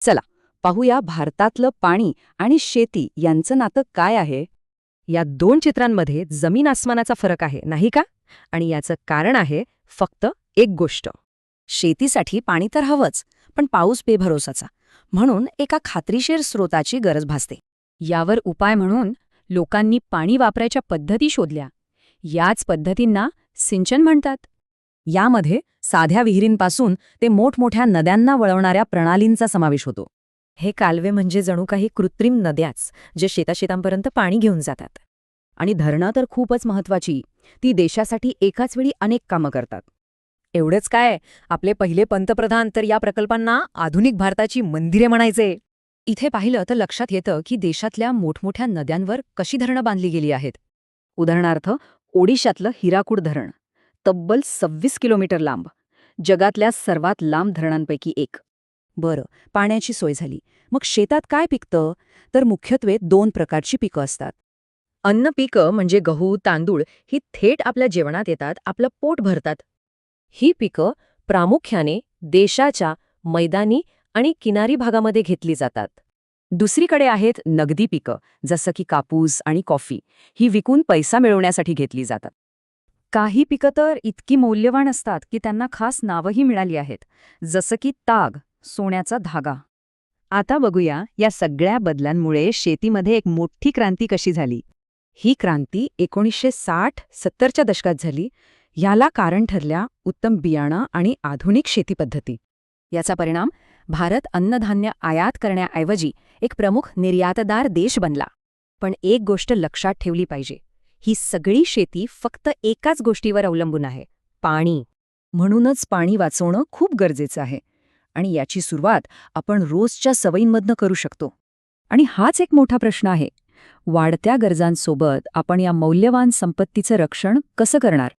चला पाहूया भारतातलं पाणी आणि शेती यांचं नातं काय आहे. या दोन चित्रांमध्ये जमीन आसमानाचा फरक आहे, नाही का? आणि याचं कारण आहे फक्त एक गोष्ट. शेतीसाठी पाणी तर हवंच, पण पाऊस बेभरोसाचा. म्हणून एका खात्रीशीर स्रोताची गरज भासते. यावर उपाय म्हणून लोकांनी पाणी वापरायच्या पद्धती शोधल्या. याच पद्धतींना सिंचन म्हणतात. यामध्ये साध्या विहिरींपासून ते मोठमोठ्या नद्यांना वळवणाऱ्या प्रणालींचा समावेश होतो. हे कालवे म्हणजे जणू काही कृत्रिम नद्याच, जे शेतापर्यंत पाणी घेऊन जातात. आणि धरणं तर खूपच महत्वाची. ती देशासाठी एकाच वेळी अनेक कामं करतात. एवढेच काय, आपले पहिले पंतप्रधान तर या प्रकल्पांना आधुनिक भारताची मंदिरे म्हणायचे. इथे पाहिलं तर लक्षात येतं की देशातल्या मोठमोठ्या नद्यांवर कशी धरणं बांधली गेली आहेत. उदाहरणार्थ ओडिशातलं हिराकूड धरण तब्बल 26 किलोमीटर लांब, जगातल्या सर्वात लांब धरणांपैकी एक. बरं, पाण्याची सोय झाली. मग शेतात काय पिकतं? तर मुख्यत्वे 2 प्रकारची पिकं असतात. अन्न पिकं म्हणजे गहू, तांदूळ ही थेट आपल्या जेवणात येतात, आपलं पोट भरतात. ही पिकं प्रामुख्याने देशाच्या मैदानी आणि किनारी भागामध्ये घेतली जातात. दुसरीकडे आहेत नगदी पिकं, जसं की कापूस आणि कॉफी. ही विकून पैसा मिळवण्यासाठी घेतली जातात. काही पिकं तर इतकी मौल्यवान असतात की त्यांना खास नावंही मिळाली आहेत, जसं की ताग, सोन्याचा धागा. आता बघूया या सगळ्या बदलांमुळे शेतीमध्ये एक मोठी क्रांती कशी झाली. ही क्रांती 1960-70च्या दशकात झाली. याला कारण ठरल्या उत्तम बियाणं आणि आधुनिक शेती पद्धती. याचा परिणाम भारत अन्नधान्य आयात करण्याऐवजी एक प्रमुख निर्यातदार देश बनला. पण एक गोष्ट लक्षात ठेवली पाहिजे, ही सगळी शेती फक्त एकाच गोष्टीवर अवलंबून आहे, पाणी. म्हणूनच पाणी वाचवणं खूप गरजेचं आहे. आणि याची सुरुवात आपण रोजच्या सवयींमधनं करू शकतो. आणि हाच एक मोठा प्रश्न आहे, वाढत्या गरजांसोबत आपण या मौल्यवान संपत्तीचं रक्षण कसं करणार.